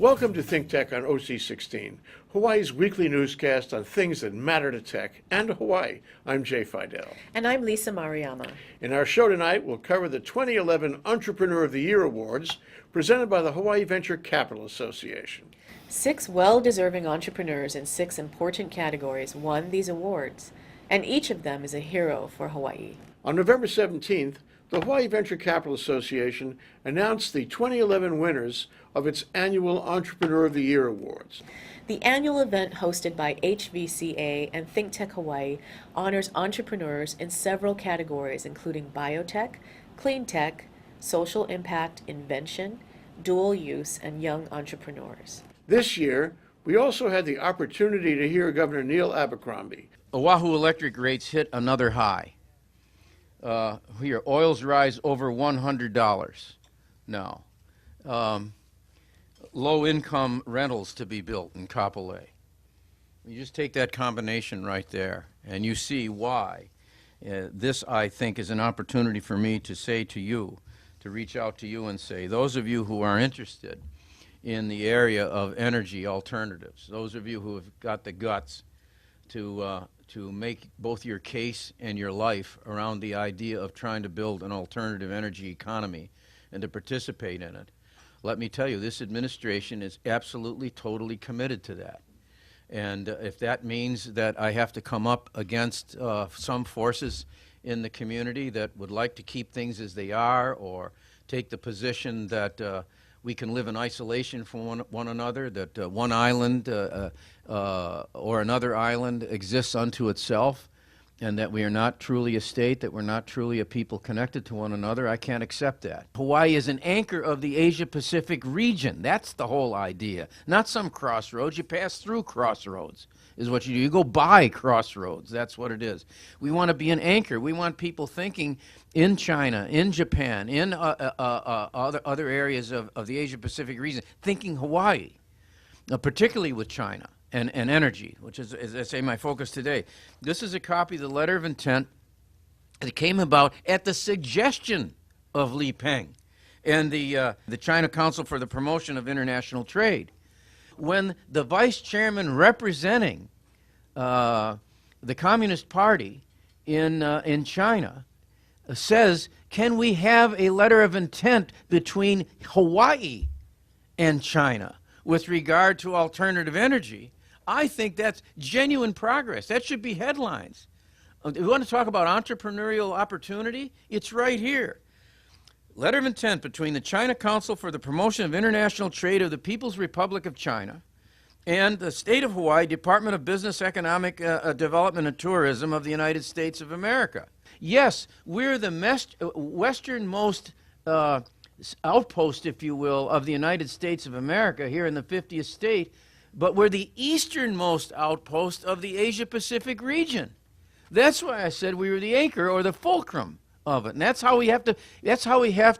Welcome to ThinkTech on OC16, Hawaii's weekly newscast on things that matter to tech and to Hawaii. I'm Jay Fidell. And I'm Lisa Maruyama. In our show tonight, we'll cover the 2011 Entrepreneur of the Year Awards presented by the Hawaii Venture Capital Association. 6 well-deserving entrepreneurs in 6 important categories won these awards, and each of them is a hero for Hawaii. On November 17th, the Hawaii Venture Capital Association announced the 2011 winners of its annual Entrepreneur of the Year Awards. The annual event hosted by HVCA and ThinkTech Hawaii honors entrepreneurs in several categories including biotech, clean tech, social impact, invention, dual use, and young entrepreneurs. This year, we also had the opportunity to hear Governor Neil Abercrombie. Oahu electric rates hit another high. Here, oils rise over $100 now. Low-income rentals to be built in Kapolei. You just take that combination right there, and you see why. This, I think, is an opportunity for me to say to you, to reach out to you and say, those of you who are interested in the area of energy alternatives, those of you who have got the guts to make both your case and your life around the idea of trying to build an alternative energy economy and to participate in it, let me tell you, this administration is absolutely, totally committed to that. And if that means that I have to come up against some forces in the community that would like to keep things as they are or take the position that we can live in isolation from one another, that one island or another island exists unto itself, and that we are not truly a state, that we're not truly a people connected to one another, I can't accept that. Hawaii is an anchor of the Asia-Pacific region. That's the whole idea. Not some crossroads. You pass through crossroads is what you do. You go by crossroads. That's what it is. We want to be an anchor. We want people thinking in China, in Japan, in other areas of the Asia-Pacific region, thinking Hawaii, particularly with China. And energy, which is, as I say, my focus today. This is a copy of the letter of intent that came about at the suggestion of Li Peng and the China Council for the Promotion of International Trade. When the vice chairman representing the Communist Party in China says, can we have a letter of intent between Hawaii and China with regard to alternative energy, I think that's genuine progress. That should be headlines. We want to talk about entrepreneurial opportunity? It's right here. Letter of intent between the China Council for the Promotion of International Trade of the People's Republic of China and the State of Hawaii Department of Business, Economic Development and Tourism of the United States of America. Yes, we're the westernmost outpost, if you will, of the United States of America here in the 50th state, but we're the easternmost outpost of the Asia-Pacific region. That's why I said we were the anchor or the fulcrum of it, and that's how we have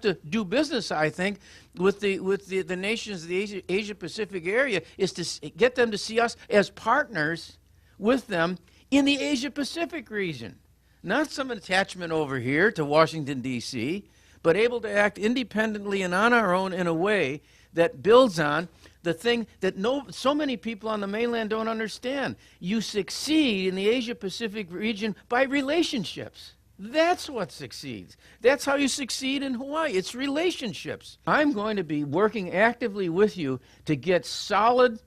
to do business. I think with the nations of the Asia-Pacific area is to get them to see us as partners with them in the Asia-Pacific region, not some attachment over here to Washington D.C., but able to act independently and on our own in a way that builds on the thing that so many people on the mainland don't understand. You succeed in the Asia-Pacific region by relationships. That's what succeeds. That's how you succeed in Hawaii. It's relationships. I'm going to be working actively with you to get solid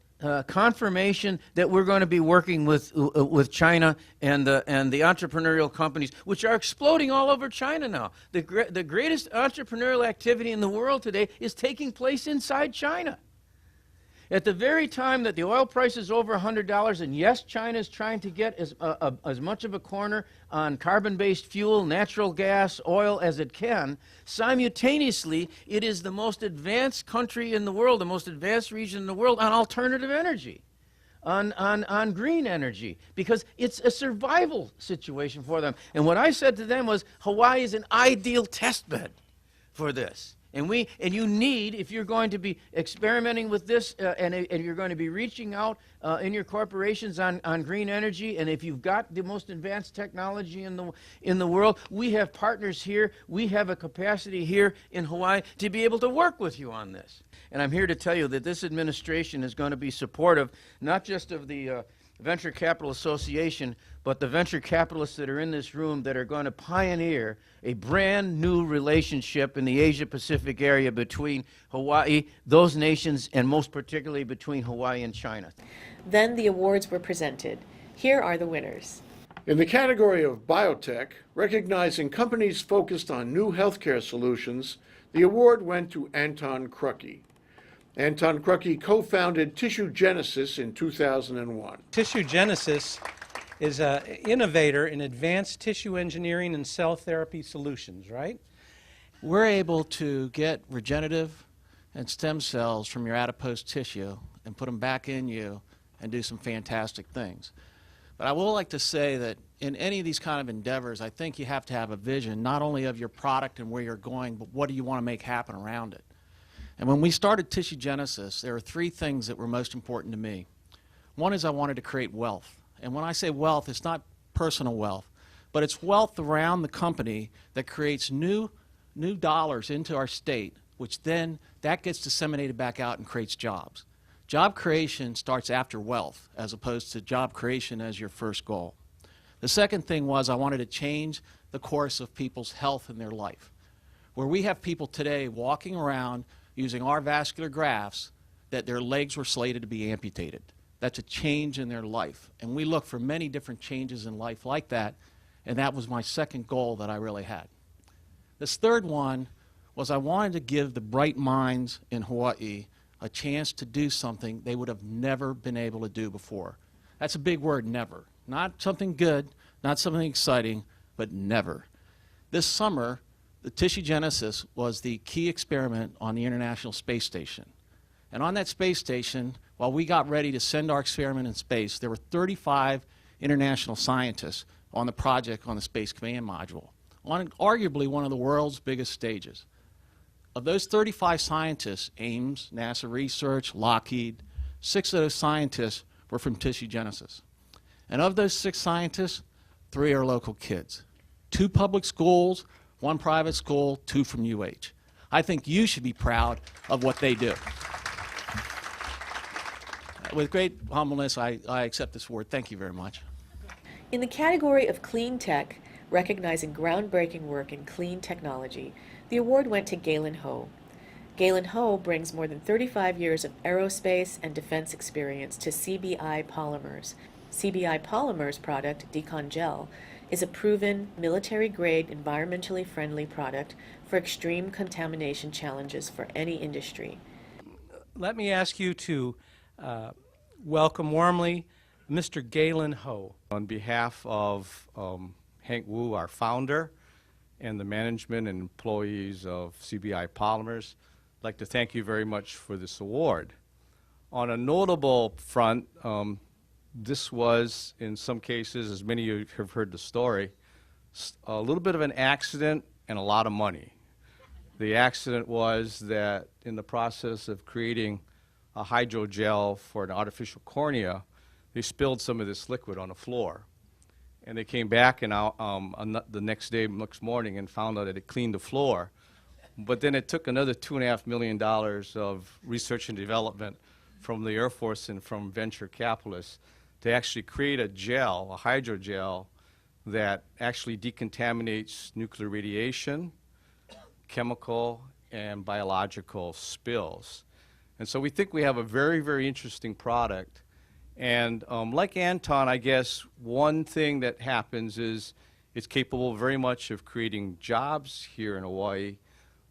confirmation that we're going to be working with China and the entrepreneurial companies, which are exploding all over China now. The greatest entrepreneurial activity in the world today is taking place inside China. At the very time that the oil price is over $100, and yes, China is trying to get as much of a corner on carbon-based fuel, natural gas, oil as it can, simultaneously, it is the most advanced country in the world, the most advanced region in the world on alternative energy, on green energy, because it's a survival situation for them. And what I said to them was, Hawaii is an ideal test bed for this. And you need, if you're going to be experimenting with this and you're going to be reaching out in your corporations on green energy, and if you've got the most advanced technology in the world, we have partners here. We have a capacity here in Hawaii to be able to work with you on this. And I'm here to tell you that this administration is going to be supportive, not just of the Venture Capital Association, but the venture capitalists that are in this room that are going to pioneer a brand new relationship in the Asia-Pacific area between Hawaii, those nations, and most particularly between Hawaii and China. Then the awards were presented. Here are the winners. In the category of biotech, recognizing companies focused on new healthcare solutions, the award went to Anton Krucky. Anton Krucky co-founded Tissue Genesis in 2001. Tissue Genesis is an innovator in advanced tissue engineering and cell therapy solutions, right? We're able to get regenerative and stem cells from your adipose tissue and put them back in you and do some fantastic things. But I will like to say that in any of these kind of endeavors, I think you have to have a vision, not only of your product and where you're going, but what do you want to make happen around it. And when we started Tissue Genesis, there were three things that were most important to me. One is I wanted to create wealth. And when I say wealth, it's not personal wealth, but it's wealth around the company that creates new dollars into our state, which then that gets disseminated back out and creates jobs. Job creation starts after wealth, as opposed to job creation as your first goal. The second thing was I wanted to change the course of people's health in their life, where we have people today walking around using our vascular grafts that their legs were slated to be amputated. That's a change in their life. And we look for many different changes in life like that, and that was my second goal that I really had. This third one was I wanted to give the bright minds in Hawaii a chance to do something they would have never been able to do before. That's a big word, never. Not something good, not something exciting, but never. This summer, the Tissue Genesis was the key experiment on the International Space Station. And on that space station, while we got ready to send our experiment in space, there were 35 international scientists on the project on the Space Command Module, on arguably one of the world's biggest stages. Of those 35 scientists, Ames, NASA Research, Lockheed, 6 of those scientists were from Tissue Genesis. And of those 6 scientists, 3 are local kids. 2 public schools, 1 private school, 2 from UH. I think you should be proud of what they do. With great humbleness, I accept this award. Thank you very much. In the category of clean tech, recognizing groundbreaking work in clean technology, the award went to Galen Ho. Galen Ho brings more than 35 years of aerospace and defense experience to CBI Polymers. CBI Polymers product, Decon Gel, is a proven military-grade, environmentally friendly product for extreme contamination challenges for any industry. Let me ask you to welcome warmly Mr. Galen Ho. On behalf of Hank Wu, our founder, and the management and employees of CBI Polymers, I'd like to thank you very much for this award. On a notable front, this was, in some cases, as many of you have heard the story, a little bit of an accident and a lot of money. The accident was that in the process of creating a hydrogel for an artificial cornea, they spilled some of this liquid on the floor. And they came back and the next morning and found out that it cleaned the floor. But then it took another $2.5 million of research and development from the Air Force and from venture capitalists to actually create a gel, a hydrogel, that actually decontaminates nuclear radiation, chemical, and biological spills. And so we think we have a very, very interesting product. And like Anton, I guess one thing that happens is it's capable very much of creating jobs here in Hawaii,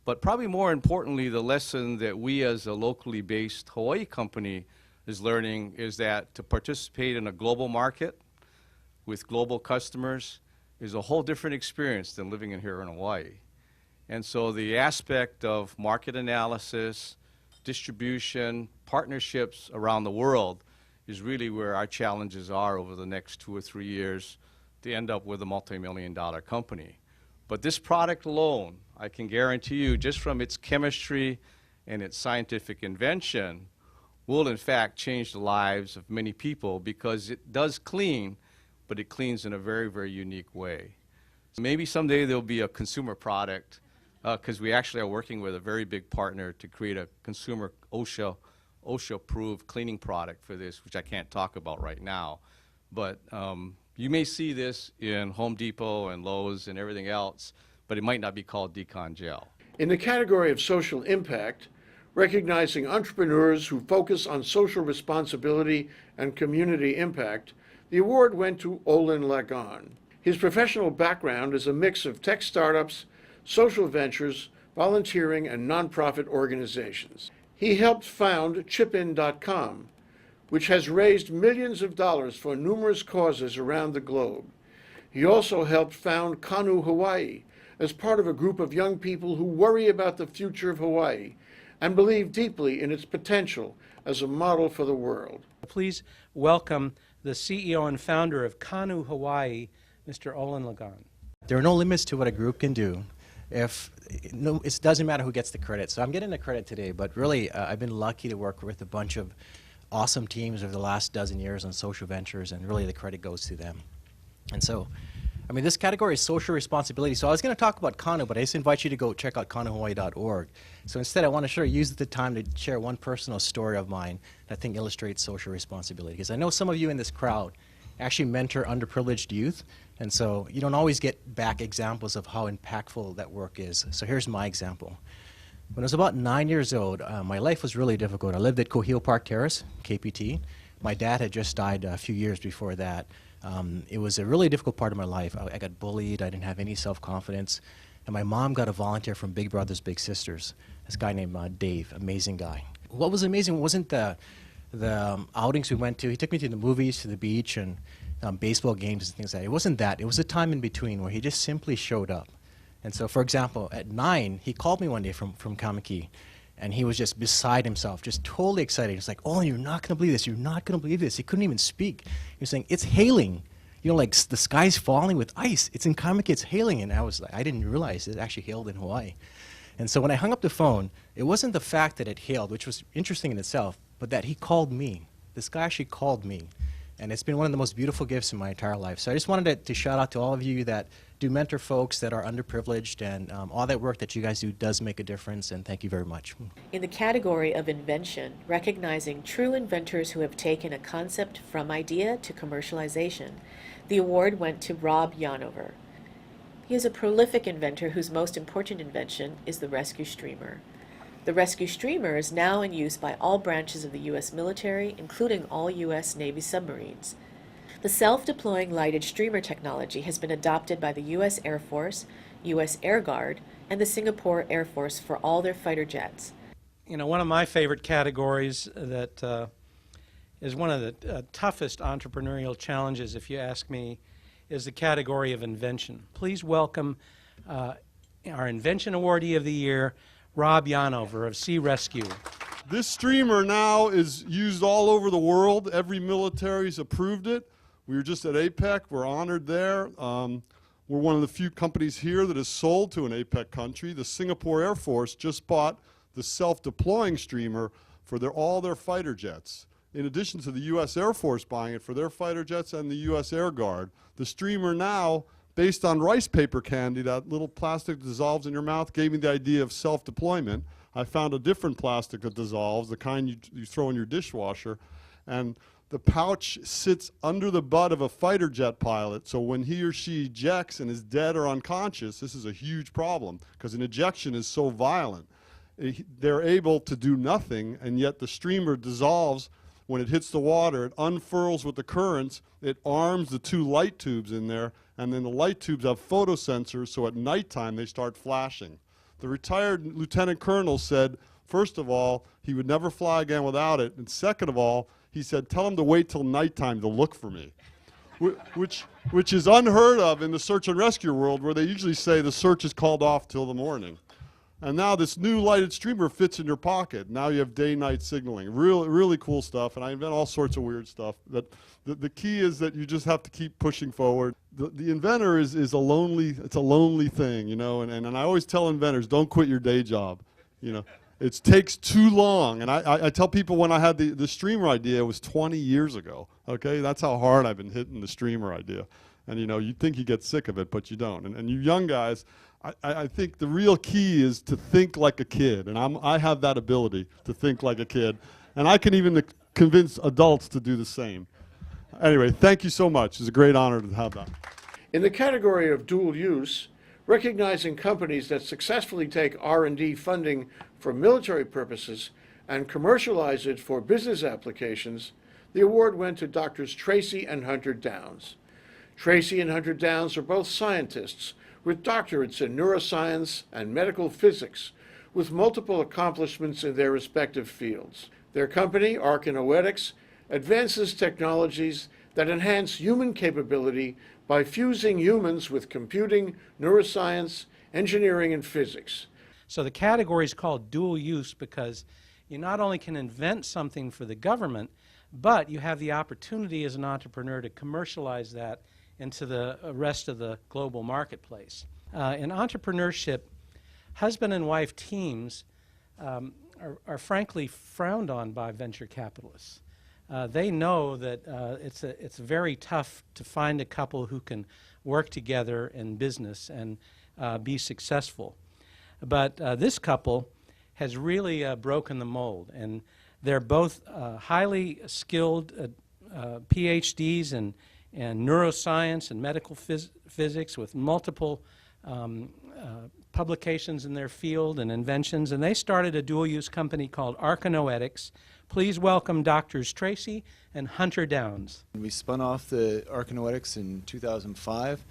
but probably more importantly, the lesson that we as a locally based Hawaii company is learning is that to participate in a global market with global customers is a whole different experience than living in here in Hawaii. And so the aspect of market analysis, distribution, partnerships around the world is really where our challenges are over the next 2 or 3 years to end up with a multi-million-dollar company. But this product alone, I can guarantee you, just from its chemistry and its scientific invention, will in fact change the lives of many people because it does clean, but it cleans in a very, very unique way. So maybe someday there'll be a consumer product, because we actually are working with a very big partner to create a consumer OSHA-approved cleaning product for this, which I can't talk about right now. But you may see this in Home Depot and Lowe's and everything else, but it might not be called Decon Gel. In the category of social impact, recognizing entrepreneurs who focus on social responsibility and community impact, the award went to Olin Lagon. His professional background is a mix of tech startups, social ventures, volunteering, and nonprofit organizations. He helped found chipin.com, which has raised millions of dollars for numerous causes around the globe. He also helped found Kanu, Hawaii, as part of a group of young people who worry about the future of Hawaii and believe deeply in its potential as a model for the world. Please welcome the CEO and founder of Kanu, Hawaii, Mr. Olin Lagon. There are no limits to what a group can do. It doesn't matter who gets the credit. So I'm getting the credit today, but really I've been lucky to work with a bunch of awesome teams over the last dozen years on social ventures, and really the credit goes to them. And so, I mean, this category is social responsibility. So I was going to talk about Kanu, but I just invite you to go check out kanuhawaii.org. So instead, I want to use the time to share one personal story of mine that I think illustrates social responsibility. Because I know some of you in this crowd actually mentor underprivileged youth, and so you don't always get back examples of how impactful that work is. So here's my example. When I was about 9 years old, my life was really difficult. I lived at Cohill Park Terrace, KPT. My dad had just died a few years before that. It was a really difficult part of my life. I got bullied, I didn't have any self-confidence, and my mom got a volunteer from Big Brothers Big Sisters, this guy named Dave, amazing guy. What was amazing wasn't the outings we went to. He took me to the movies, to the beach, and baseball games and things like that. It wasn't that. It was a time in between where he just simply showed up. And so, for example, at 9, he called me one day from Kamiki, and he was just beside himself, just totally excited. He was like, "Oh, you're not going to believe this. You're not going to believe this." He couldn't even speak. He was saying, "It's hailing. You know, like the sky's falling with ice. It's in Kamiki, it's hailing." And I was like, I didn't realize it actually hailed in Hawaii. And so when I hung up the phone, it wasn't the fact that it hailed, which was interesting in itself, but that he called me. This guy actually called me. And it's been one of the most beautiful gifts in my entire life. So I just wanted to shout out to all of you that do mentor folks that are underprivileged, and all that work that you guys do does make a difference, and thank you very much. In the category of invention, recognizing true inventors who have taken a concept from idea to commercialization, the award went to Rob Yonovefr. He is a prolific inventor whose most important invention is the rescue streamer. The rescue streamer is now in use by all branches of the U.S. military, including all U.S. Navy submarines. The self-deploying lighted streamer technology has been adopted by the U.S. Air Force, U.S. Air Guard, and the Singapore Air Force for all their fighter jets. You know, one of my favorite categories that is one of the toughest entrepreneurial challenges, if you ask me, is the category of invention. Please welcome our Invention Awardee of the Year, Rob Yonovefr of Sea Rescue. This streamer now is used all over the world. Every military's approved it. We were just at APEC. We're honored there. We're one of the few companies here that is sold to an APEC country. The Singapore Air Force just bought the self-deploying streamer for all their fighter jets. In addition to the U.S. Air Force buying it for their fighter jets and the U.S. Air Guard, the streamer now, based on rice paper candy, that little plastic that dissolves in your mouth, gave me the idea of self-deployment. I found a different plastic that dissolves, the kind you throw in your dishwasher, and the pouch sits under the butt of a fighter jet pilot, so when he or she ejects and is dead or unconscious, this is a huge problem, because an ejection is so violent. They're able to do nothing, and yet the streamer dissolves when it hits the water. It unfurls with the currents, it arms the 2 light tubes in there, and then the light tubes have photosensors, so at nighttime they start flashing. The retired lieutenant colonel said, first of all, he would never fly again without it, and second of all, he said, tell him to wait till nighttime to look for me, which is unheard of in the search and rescue world, where they usually say the search is called off till the morning. And now this new lighted streamer fits in your pocket. Now you have day-night signaling. Really, really cool stuff, and I invent all sorts of weird stuff. But the key is that you just have to keep pushing forward. the inventor is a lonely thing, you know, and I always tell inventors, don't quit your day job, you know. It takes too long, and I tell people when I had the streamer idea, it was 20 years ago, okay? That's how hard I've been hitting the streamer idea. And, you know, you think you get sick of it, but you don't. And you young guys, I think the real key is to think like a kid, and I have that ability to think like a kid, and I can even convince adults to do the same. Anyway, thank you so much. It's a great honor to have that. In the category of dual use, recognizing companies that successfully take R&D funding for military purposes and commercialize it for business applications, the award went to Drs. Traci and Hunter Downs. Traci and Hunter Downs are both scientists with doctorates in neuroscience and medical physics, with multiple accomplishments in their respective fields. Their company, Archinoetics, advances technologies that enhance human capability by fusing humans with computing, neuroscience, engineering, and physics. So the category is called dual use because you not only can invent something for the government, but you have the opportunity as an entrepreneur to commercialize that into the rest of the global marketplace. In entrepreneurship, husband and wife teams are frankly frowned on by venture capitalists. They know that it's very tough to find a couple who can work together in business and be successful. But this couple has really broken the mold, and they're both highly skilled PhDs in neuroscience and medical physics with multiple publications in their field and inventions, and they started a dual-use company called Archinoetics. Please welcome Drs. Traci and Hunter Downs. We spun off the Archinoetics in 2005,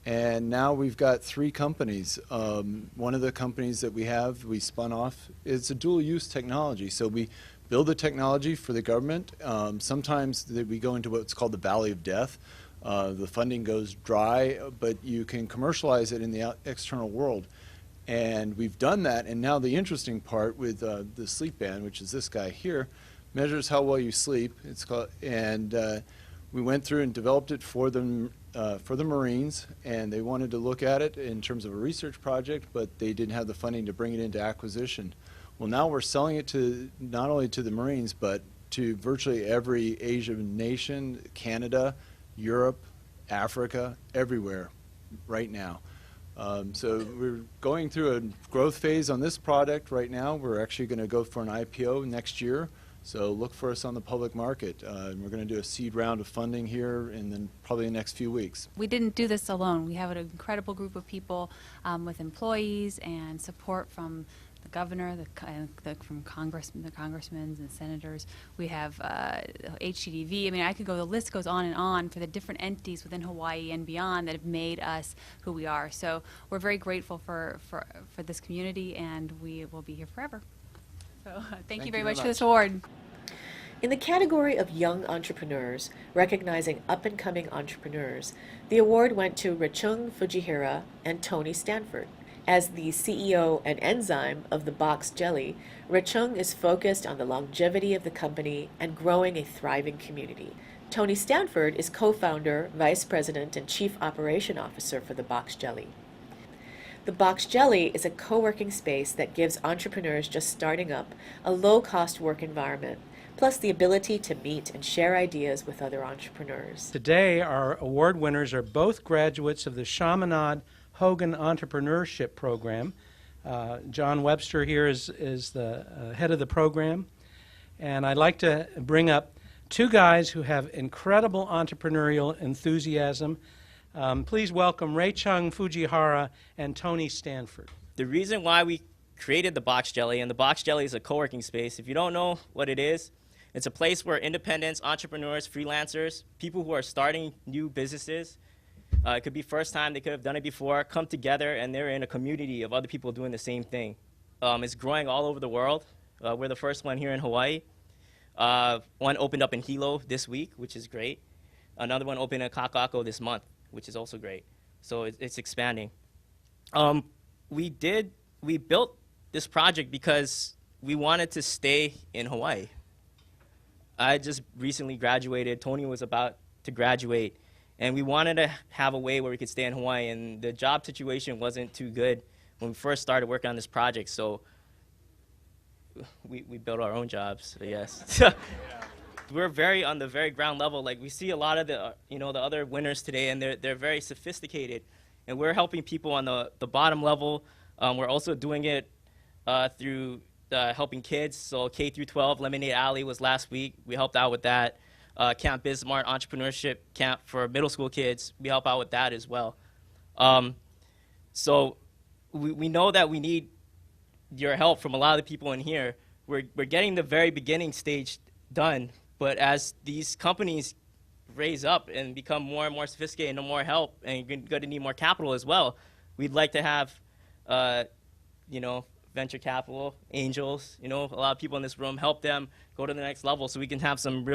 and now we've got 3 companies. One of the companies that we spun off, it's a dual-use technology. So we build the technology for the government. Sometimes we go into what's called the valley of death. The funding goes dry, but you can commercialize it in the external world. And we've done that, and now the interesting part with the sleep band, which is this guy here, measures how well you sleep. It's called, and we went through and developed it for the Marines, and they wanted to look at it in terms of a research project, but they didn't have the funding to bring it into acquisition. Well, now we're selling it to not only to the Marines, but to virtually every Asian nation, Canada, Europe, Africa, everywhere right now. So we're going through a growth phase on this product right now. We're actually going to go for an IPO next year. So look for us on the public market. We're going to do a seed round of funding here in then probably the next few weeks. We didn't do this alone. We have an incredible group of people with employees and support from the governor, from the congressmen and senators. We have HGDV. I mean, I could go, the list goes on and on for the different entities within Hawaii and beyond that have made us who we are. So we're very grateful for this community, and we will be here forever. So thank you very much for this award. In the category of young entrepreneurs, recognizing up-and-coming entrepreneurs, the award went to Rechung Fujihira and Tony Stanford. As the CEO and enzyme of the box jelly, Rechung is focused on the longevity of the company and growing a thriving community. Tony Stanford is co-founder, vice president, and chief operation officer for the box jelly. The box jelly is a co-working space that gives entrepreneurs just starting up a low-cost work environment, plus the ability to meet and share ideas with other entrepreneurs. Today, our award winners are both graduates of the Chaminade Hogan Entrepreneurship Program. John Webster here is the head of the program. And I'd like to bring up 2 guys who have incredible entrepreneurial enthusiasm. Please welcome Rechung Fujihira and Tony Stanford. The reason why we created the box jelly, and the box jelly is a co-working space. If you don't know what it is, it's a place where independents, entrepreneurs, freelancers, people who are starting new businesses, it could be first time, they could have done it before, come together, and they're in a community of other people doing the same thing. It's growing all over the world. We're the first one here in Hawaii. One opened up in Hilo this week, which is great. Another one opened in Kakako this month, which is also great. So it's expanding. We built this project because we wanted to stay in Hawaii. I just recently graduated. Tony was about to graduate. And we wanted to have a way where we could stay in Hawaii, and the job situation wasn't too good when we first started working on this project, so we built our own jobs, I guess. We're very on the very ground level. Like, we see a lot of the, the other winners today, and they're very sophisticated. And we're helping people on the bottom level. We're also doing it through helping kids. So K through 12, Lemonade Alley was last week. We helped out with that. Camp Bismarck Entrepreneurship Camp for middle school kids. We help out with that as well. So we know that we need your help from a lot of the people in here. We're getting the very beginning stage done. But as these companies raise up and become more and more sophisticated and more help, and you're going to need more capital as well, we'd like to have, venture capital, angels, a lot of people in this room, help them go to the next level so we can have some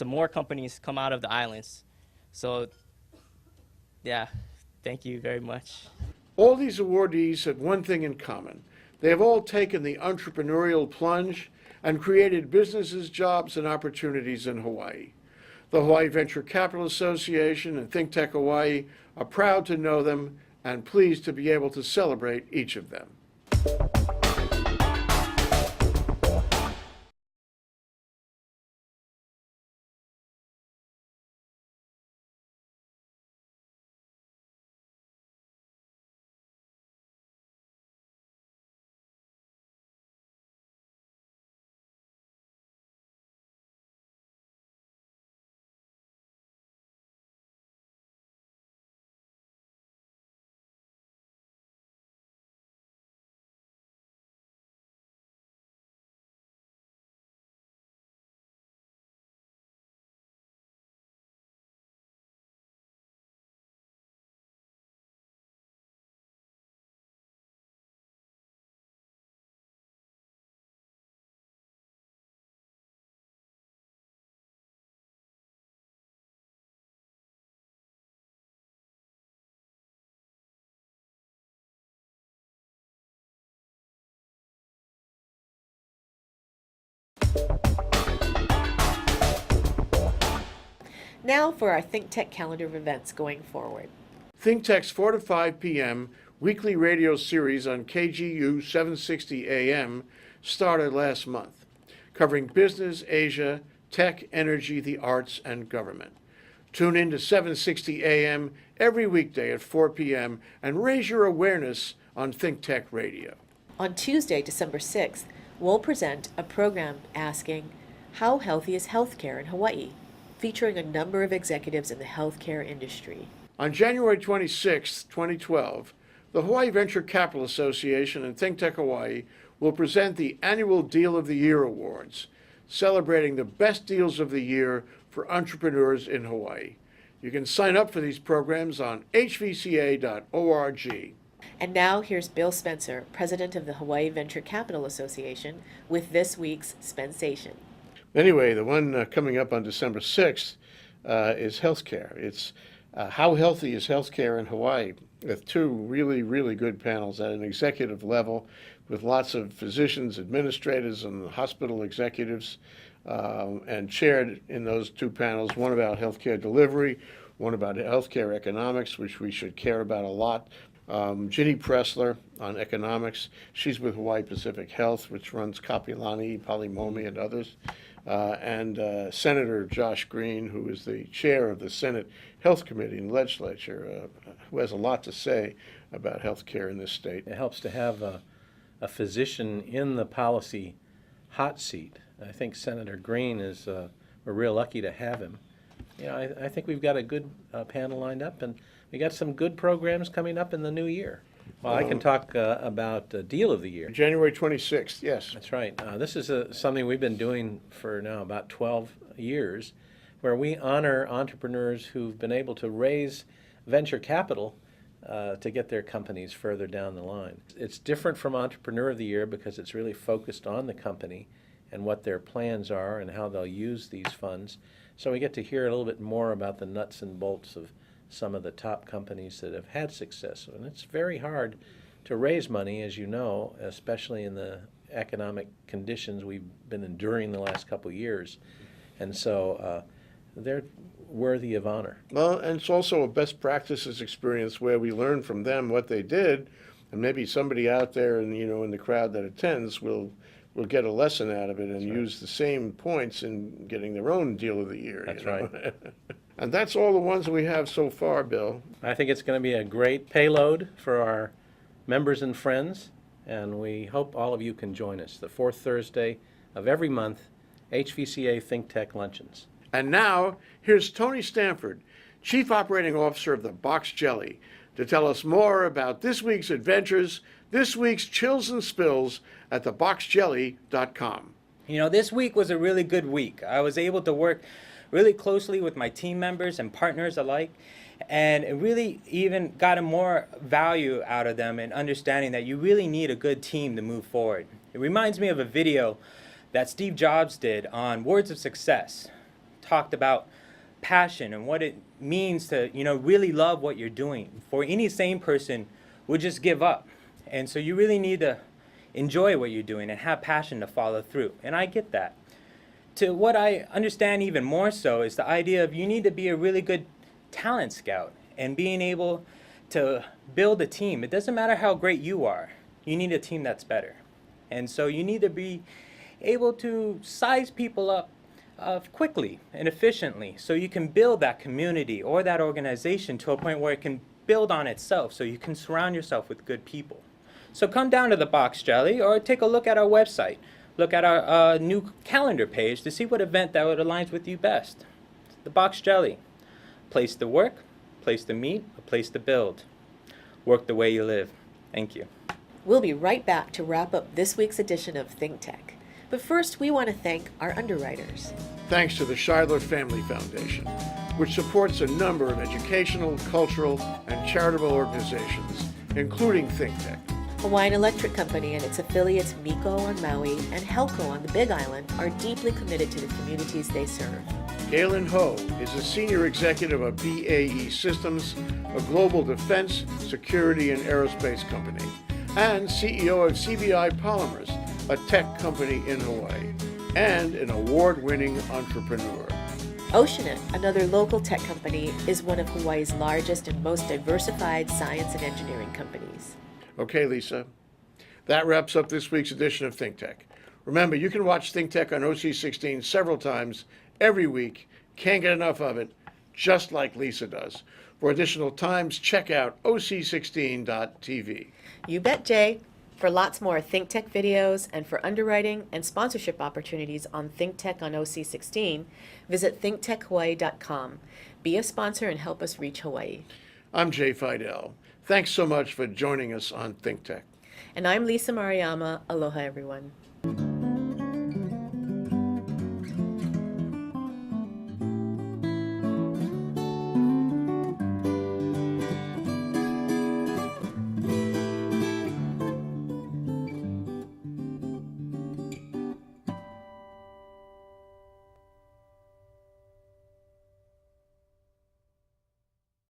more companies come out of the islands. So, yeah, thank you very much. All these awardees had one thing in common. They have all taken the entrepreneurial plunge and created businesses, jobs, and opportunities in Hawaii. The Hawaii Venture Capital Association and ThinkTech Hawaii are proud to know them and pleased to be able to celebrate each of them. Now for our ThinkTech calendar of events going forward. ThinkTech's 4 to 5 p.m. weekly radio series on KGU 760 AM started last month, covering business, Asia, tech, energy, the arts, and government. Tune in to 760 AM every weekday at 4 p.m. and raise your awareness on ThinkTech Radio. On Tuesday, December 6th, we'll present a program asking, How healthy is healthcare in Hawaii? Featuring a number of executives in the healthcare industry. On January 26, 2012, the Hawaii Venture Capital Association and ThinkTech Hawaii will present the annual Deal of the Year Awards, celebrating the best deals of the year for entrepreneurs in Hawaii. You can sign up for these programs on hvca.org. And now here's Bill Spencer, president of the Hawaii Venture Capital Association, with this week's Spensation. Anyway, the one coming up on December 6th is healthcare. It's how healthy is healthcare in Hawaii, with two really, really good panels at an executive level with lots of physicians, administrators, and hospital executives, and chaired in those two panels, one about healthcare delivery, one about healthcare economics, which we should care about a lot. Ginny Pressler on economics. She's with Hawaii Pacific Health, which runs Kapilani, Polimomi, and others. And Senator Josh Green, who is the chair of the Senate Health Committee in the legislature, who has a lot to say about health care in this state. It helps to have a physician in the policy hot seat. I think Senator Green is, we're real lucky to have him. I think we've got a good panel lined up, and we got some good programs coming up in the new year. Well, I can talk about Deal of the Year. January 26th, yes. That's right. This is something we've been doing for now about 12 years, where we honor entrepreneurs who've been able to raise venture capital to get their companies further down the line. It's different from Entrepreneur of the Year because it's really focused on the company and what their plans are and how they'll use these funds. So we get to hear a little bit more about the nuts and bolts of some of the top companies that have had success. And it's very hard to raise money, as you know, especially in the economic conditions we've been enduring the last couple of years. And so worthy of honor. Well, and it's also a best practices experience where we learn from them what they did, and maybe somebody out there in, in the crowd that attends will get a lesson out of it and use the same points in getting their own deal of the year. That's right. And that's all the ones we have so far, Bill. I think it's going to be a great payload for our members and friends, and we hope all of you can join us the fourth Thursday of every month, HVCA ThinkTech Luncheons. And now, here's Tony Stanford, Chief Operating Officer of the Box Jelly, to tell us more about this week's adventures, this week's chills and spills at theboxjelly.com. You know, this week was a really good week. I was able to work really closely with my team members and partners alike, and it really even got a more value out of them and understanding that you really need a good team to move forward. It reminds me of a video that Steve Jobs did on Words of Success. Talked about passion and what it means to, really love what you're doing. For any sane person would just give up. And so you really need to enjoy what you're doing and have passion to follow through. And I get that. To what I understand even more so is the idea of you need to be a really good talent scout and being able to build a team. It doesn't matter how great you are. You need a team that's better. And so you need to be able to size people up quickly and efficiently so you can build that community or that organization to a point where it can build on itself, so you can surround yourself with good people. So come down to the Box Jelly or take a look at our website. Look at our new calendar page to see what event that would align with you best. The Box Jelly. Place to work, place to meet, a place to build. Work the way you live. Thank you. We'll be right back to wrap up this week's edition of ThinkTech. But first, we want to thank our underwriters. Thanks to the Scheidler Family Foundation, which supports a number of educational, cultural, and charitable organizations, including ThinkTech. Hawaiian Electric Company and its affiliates MECO on Maui and HELCO on the Big Island are deeply committed to the communities they serve. Galen Ho is a senior executive of BAE Systems, a global defense, security, and aerospace company, and CEO of CBI Polymers, a tech company in Hawaii, and an award-winning entrepreneur. Oceanit, another local tech company, is one of Hawaii's largest and most diversified science and engineering companies. Okay, Lisa, that wraps up this week's edition of ThinkTech. Remember, you can watch ThinkTech on OC16 several times every week. Can't get enough of it, just like Lisa does. For additional times, check out OC16.tv. You bet, Jay. For lots more ThinkTech videos and for underwriting and sponsorship opportunities on ThinkTech on OC16, visit thinktechhawaii.com. Be a sponsor and help us reach Hawaii. I'm Jay Fidell. Thanks so much for joining us on ThinkTech. And I'm Lisa Maruyama. Aloha, everyone.